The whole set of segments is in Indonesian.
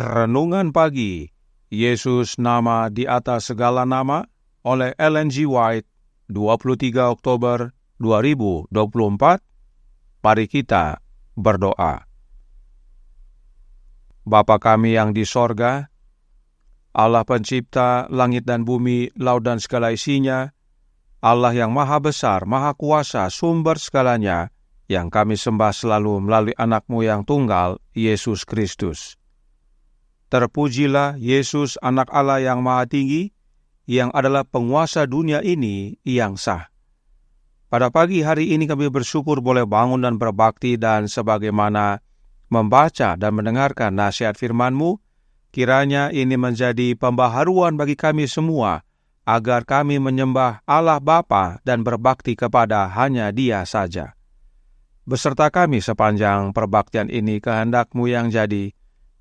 Renungan Pagi, Yesus Nama di Atas Segala Nama, oleh Ellen G. White, 23 Oktober 2024. Mari kita berdoa. Bapa kami yang di sorga, Allah pencipta langit dan bumi, laut dan segala isinya, Allah yang maha besar, maha kuasa, sumber segalanya, yang kami sembah selalu melalui anak-Mu yang tunggal, Yesus Kristus. Terpujilah Yesus, anak Allah yang maha tinggi, yang adalah penguasa dunia ini yang sah. Pada pagi hari ini kami bersyukur boleh bangun dan berbakti, dan sebagaimana membaca dan mendengarkan nasihat firman-Mu, kiranya ini menjadi pembaharuan bagi kami semua, agar kami menyembah Allah Bapa dan berbakti kepada hanya Dia saja. Beserta kami sepanjang perbaktian ini, kehendak-Mu yang jadi.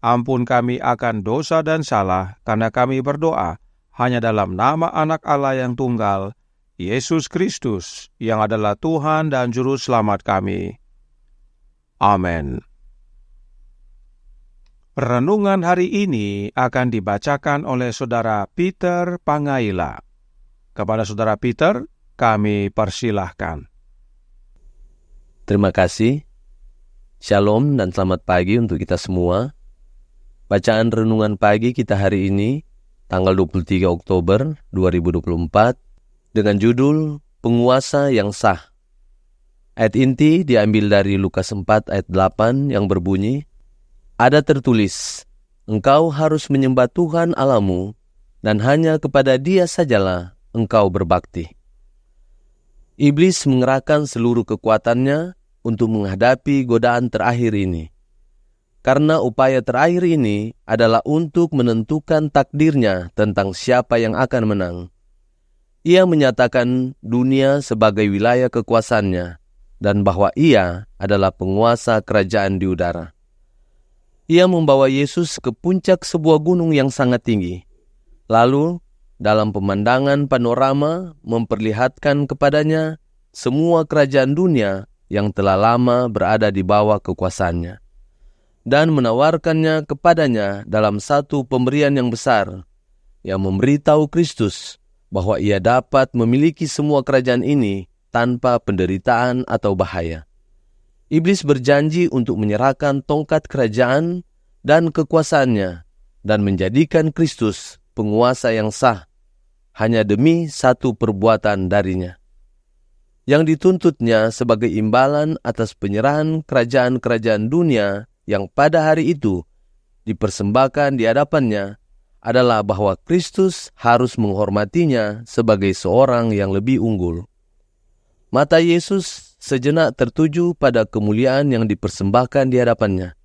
Ampun kami akan dosa dan salah, karena kami berdoa hanya dalam nama Anak Allah yang tunggal, Yesus Kristus, yang adalah Tuhan dan Juru Selamat kami. Amin. Renungan hari ini akan dibacakan oleh Saudara Peter Pangaila. Kepada Saudara Peter, kami persilahkan. Terima kasih. Shalom dan selamat pagi untuk kita semua. Bacaan renungan pagi kita hari ini, tanggal 23 Oktober 2024, dengan judul Penguasa yang Sah. Ayat inti diambil dari Lukas 4 ayat 8 yang berbunyi, ada tertulis, engkau harus menyembah Tuhan Allahmu, dan hanya kepada Dia sajalah engkau berbakti. Iblis mengerahkan seluruh kekuatannya untuk menghadapi godaan terakhir ini. Karena upaya terakhir ini adalah untuk menentukan takdirnya tentang siapa yang akan menang. Ia menyatakan dunia sebagai wilayah kekuasaannya, dan bahwa ia adalah penguasa kerajaan di udara. Ia membawa Yesus ke puncak sebuah gunung yang sangat tinggi. Lalu, dalam pemandangan panorama, memperlihatkan kepadanya semua kerajaan dunia yang telah lama berada di bawah kekuasaannya, dan menawarkannya kepadanya dalam satu pemberian yang besar, yang memberitahu Kristus bahwa ia dapat memiliki semua kerajaan ini tanpa penderitaan atau bahaya. Iblis berjanji untuk menyerahkan tongkat kerajaan dan kekuasaannya dan menjadikan Kristus penguasa yang sah hanya demi satu perbuatan darinya, yang dituntutnya sebagai imbalan atas penyerahan kerajaan-kerajaan dunia yang pada hari itu dipersembahkan di hadapannya adalah bahwa Kristus harus menghormatinya sebagai seorang yang lebih unggul. Mata Yesus sejenak tertuju pada kemuliaan yang dipersembahkan di hadapannya.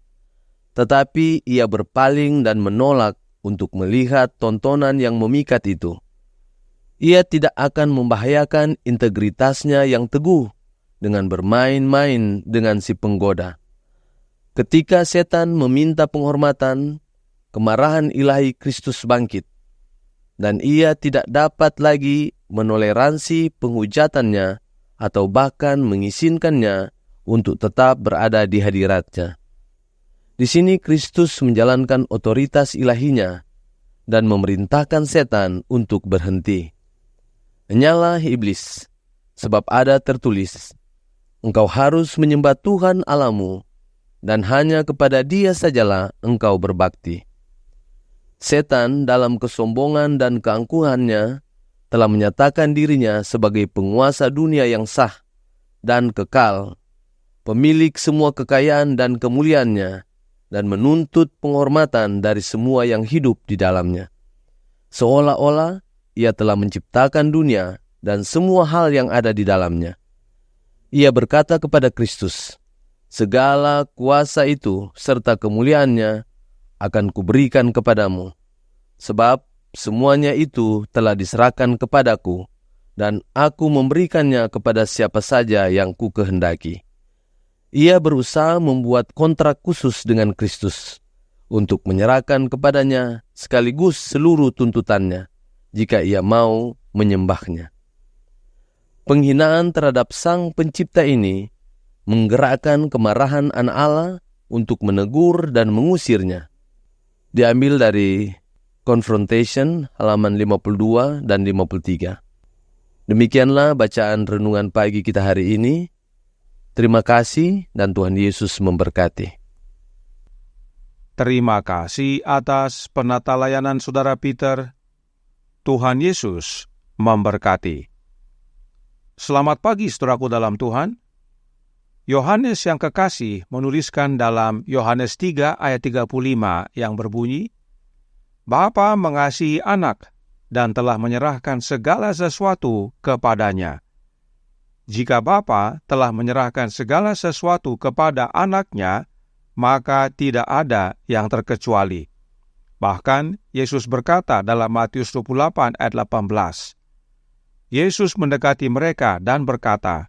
Tetapi ia berpaling dan menolak untuk melihat tontonan yang memikat itu. Ia tidak akan membahayakan integritasnya yang teguh dengan bermain-main dengan si penggoda. Ketika setan meminta penghormatan, kemarahan ilahi Kristus bangkit, dan ia tidak dapat lagi menoleransi penghujatannya atau bahkan mengizinkannya untuk tetap berada di hadiratnya. Di sini Kristus menjalankan otoritas ilahinya dan memerintahkan setan untuk berhenti. Henyalah iblis, sebab ada tertulis, engkau harus menyembah Tuhan Allahmu, dan hanya kepada Dia sajalah engkau berbakti. Setan dalam kesombongan dan keangkuhannya telah menyatakan dirinya sebagai penguasa dunia yang sah dan kekal, pemilik semua kekayaan dan kemuliaannya, dan menuntut penghormatan dari semua yang hidup di dalamnya. Seolah-olah ia telah menciptakan dunia dan semua hal yang ada di dalamnya. Ia berkata kepada Kristus, segala kuasa itu serta kemuliaannya akan kuberikan kepadamu, sebab semuanya itu telah diserahkan kepadaku, dan aku memberikannya kepada siapa saja yang ku kehendaki. Ia berusaha membuat kontrak khusus dengan Kristus, untuk menyerahkan kepadanya sekaligus seluruh tuntutannya, jika ia mau menyembahnya. Penghinaan terhadap Sang Pencipta ini menggerakkan kemarahan Anak Allah untuk menegur dan mengusirnya. Diambil dari Confrontation halaman 52 dan 53. Demikianlah bacaan renungan pagi kita hari ini. Terima kasih dan Tuhan Yesus memberkati. Terima kasih atas penata layanan Saudara Peter. Tuhan Yesus memberkati. Selamat pagi saudaraku dalam Tuhan. Yohanes yang kekasih menuliskan dalam Yohanes 3 ayat 35 yang berbunyi, Bapa mengasihi anak dan telah menyerahkan segala sesuatu kepadanya. Jika Bapa telah menyerahkan segala sesuatu kepada anaknya, maka tidak ada yang terkecuali. Bahkan Yesus berkata dalam Matius 28 ayat 18, Yesus mendekati mereka dan berkata,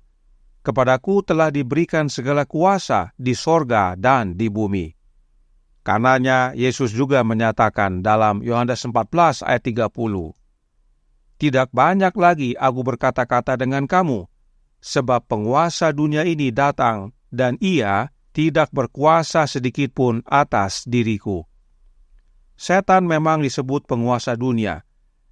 Kepadaku telah diberikan segala kuasa di sorga dan di bumi. Karenanya Yesus juga menyatakan dalam Yohanes 14 ayat 30, Tidak banyak lagi aku berkata-kata dengan kamu, sebab penguasa dunia ini datang dan ia tidak berkuasa sedikitpun atas diriku. Setan memang disebut penguasa dunia,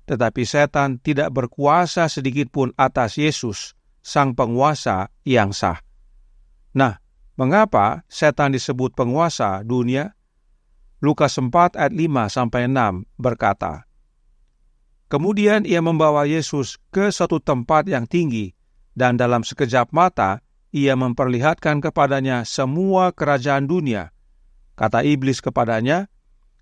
tetapi setan tidak berkuasa sedikitpun atas Yesus, sang penguasa yang sah. Nah, mengapa setan disebut penguasa dunia? Lukas 4 ayat 5-6 berkata, Kemudian ia membawa Yesus ke suatu tempat yang tinggi, dan dalam sekejap mata ia memperlihatkan kepadanya semua kerajaan dunia. Kata iblis kepadanya,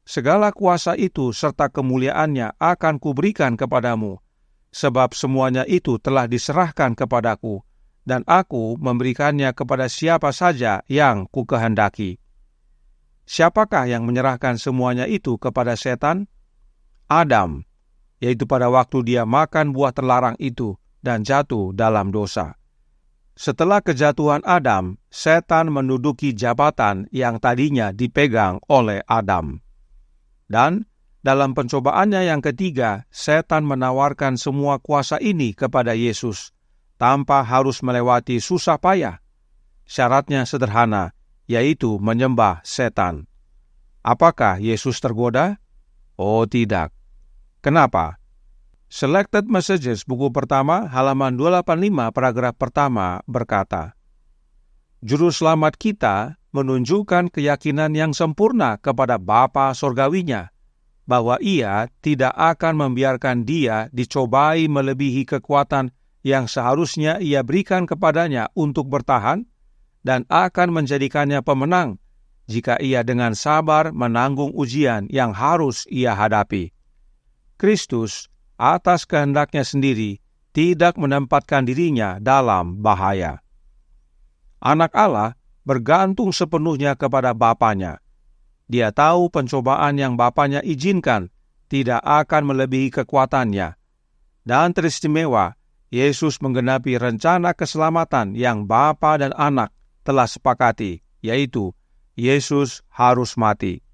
Segala kuasa itu serta kemuliaannya akan kuberikan kepadamu, sebab semuanya itu telah diserahkan kepadaku, dan aku memberikannya kepada siapa saja yang kukehendaki. Siapakah yang menyerahkan semuanya itu kepada setan? Adam, yaitu pada waktu dia makan buah terlarang itu dan jatuh dalam dosa. Setelah kejatuhan Adam, setan menduduki jabatan yang tadinya dipegang oleh Adam. Dan dalam pencobaannya yang ketiga, setan menawarkan semua kuasa ini kepada Yesus tanpa harus melewati susah payah. Syaratnya sederhana, yaitu menyembah setan. Apakah Yesus tergoda? Oh tidak. Kenapa? Selected Messages buku pertama halaman 285 paragraf pertama berkata, Juru selamat kita menunjukkan keyakinan yang sempurna kepada Bapa Sorgawinya, bahwa ia tidak akan membiarkan dia dicobai melebihi kekuatan yang seharusnya ia berikan kepadanya untuk bertahan, dan akan menjadikannya pemenang jika ia dengan sabar menanggung ujian yang harus ia hadapi. Kristus, atas kehendaknya sendiri, tidak menempatkan dirinya dalam bahaya. Anak Allah bergantung sepenuhnya kepada Bapanya. Dia tahu pencobaan yang Bapanya izinkan tidak akan melebihi kekuatannya. Dan teristimewa, Yesus menggenapi rencana keselamatan yang Bapa dan Anak telah sepakati, yaitu Yesus harus mati.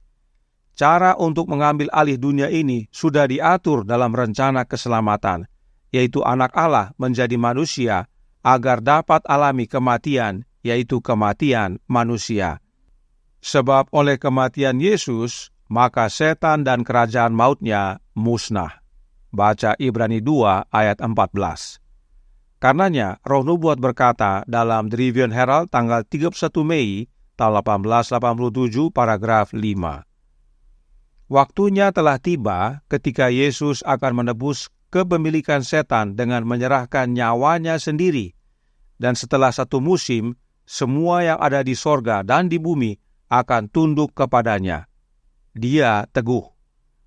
Cara untuk mengambil alih dunia ini sudah diatur dalam rencana keselamatan, yaitu Anak Allah menjadi manusia agar dapat alami kematian, yaitu kematian manusia. Sebab oleh kematian Yesus, maka setan dan kerajaan mautnya musnah. Baca Ibrani 2 ayat 14. Karenanya, Roh Nubuat berkata dalam The Review and Herald tanggal 31 Mei tahun 1887 paragraf 5. Waktunya telah tiba ketika Yesus akan menebus kepemilikan setan dengan menyerahkan nyawanya sendiri. Dan setelah satu musim, semua yang ada di sorga dan di bumi akan tunduk kepadanya. Dia teguh.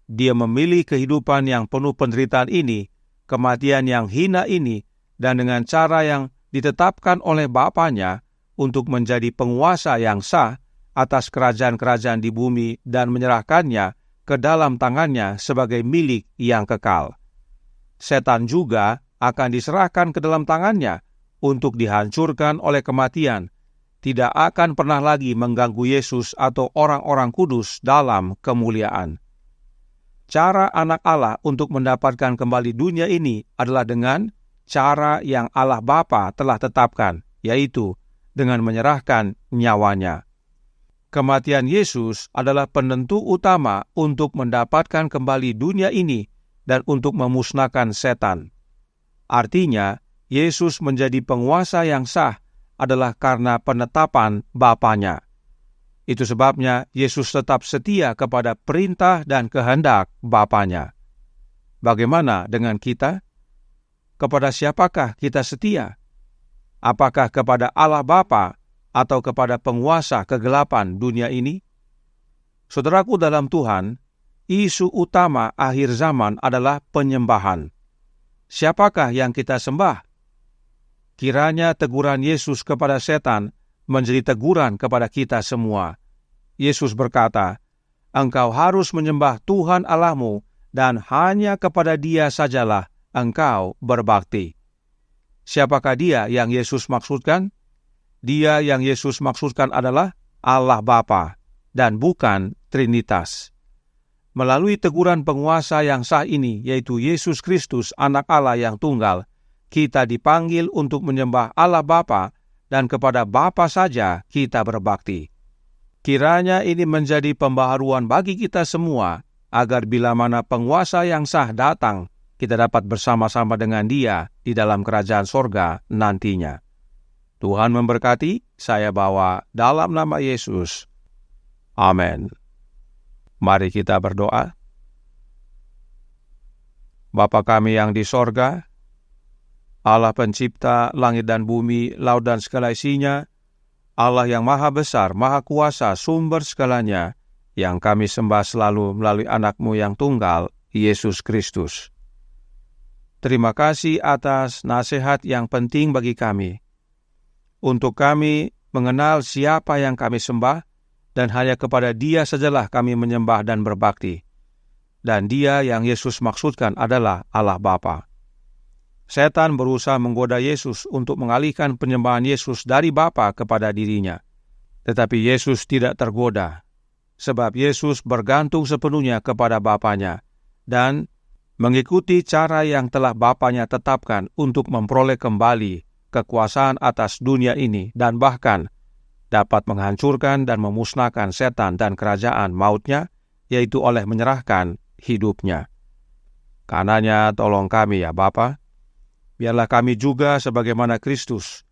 Dia memilih kehidupan yang penuh penderitaan ini, kematian yang hina ini, dan dengan cara yang ditetapkan oleh Bapanya untuk menjadi penguasa yang sah atas kerajaan-kerajaan di bumi dan menyerahkannya ke dalam tangannya sebagai milik yang kekal. Setan juga akan diserahkan ke dalam tangannya untuk dihancurkan oleh kematian, tidak akan pernah lagi mengganggu Yesus atau orang-orang kudus dalam kemuliaan. Cara Anak Allah untuk mendapatkan kembali dunia ini adalah dengan cara yang Allah Bapa telah tetapkan, yaitu dengan menyerahkan nyawanya. Kematian Yesus adalah penentu utama untuk mendapatkan kembali dunia ini dan untuk memusnahkan setan. Artinya, Yesus menjadi penguasa yang sah adalah karena penetapan Bapanya. Itu sebabnya Yesus tetap setia kepada perintah dan kehendak Bapanya. Bagaimana dengan kita? Kepada siapakah kita setia? Apakah kepada Allah Bapa atau kepada penguasa kegelapan dunia ini? Saudaraku dalam Tuhan, isu utama akhir zaman adalah penyembahan. Siapakah yang kita sembah? Kiranya teguran Yesus kepada setan menjadi teguran kepada kita semua. Yesus berkata, "Engkau harus menyembah Tuhan Allahmu dan hanya kepada Dia sajalah engkau berbakti." Siapakah Dia yang Yesus maksudkan? Dia yang Yesus maksudkan adalah Allah Bapa dan bukan Trinitas. Melalui teguran penguasa yang sah ini, yaitu Yesus Kristus, Anak Allah yang tunggal, kita dipanggil untuk menyembah Allah Bapa dan kepada Bapa saja kita berbakti. Kiranya ini menjadi pembaharuan bagi kita semua, agar bila mana penguasa yang sah datang, kita dapat bersama-sama dengan Dia di dalam kerajaan sorga nantinya. Tuhan memberkati, saya bawa dalam nama Yesus. Amin. Mari kita berdoa. Bapa kami yang di sorga, Allah pencipta langit dan bumi, laut dan segala isinya, Allah yang maha besar, maha kuasa, sumber segalanya, yang kami sembah selalu melalui anak-Mu yang tunggal, Yesus Kristus. Terima kasih atas nasihat yang penting bagi kami, untuk kami mengenal siapa yang kami sembah, dan hanya kepada Dia sajalah kami menyembah dan berbakti. Dan Dia yang Yesus maksudkan adalah Allah Bapa. Setan berusaha menggoda Yesus untuk mengalihkan penyembahan Yesus dari Bapa kepada dirinya. Tetapi Yesus tidak tergoda, sebab Yesus bergantung sepenuhnya kepada Bapanya, dan mengikuti cara yang telah Bapanya tetapkan untuk memperoleh kembali kekuasaan atas dunia ini, dan bahkan dapat menghancurkan dan memusnahkan setan dan kerajaan mautnya, yaitu oleh menyerahkan hidupnya. Karenanya tolong kami ya Bapa, biarlah kami juga sebagaimana Kristus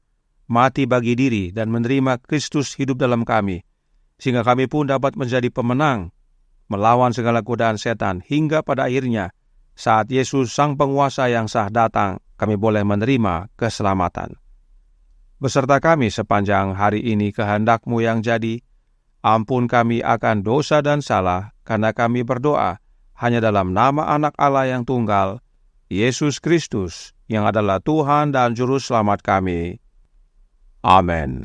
mati bagi diri dan menerima Kristus hidup dalam kami, sehingga kami pun dapat menjadi pemenang melawan segala godaan setan, hingga pada akhirnya saat Yesus Sang Penguasa yang sah datang, kami boleh menerima keselamatan. Beserta kami sepanjang hari ini kehendak-Mu yang jadi, ampun kami akan dosa dan salah, karena kami berdoa hanya dalam nama Anak Allah yang tunggal, Yesus Kristus, yang adalah Tuhan dan Juru Selamat kami. Amin.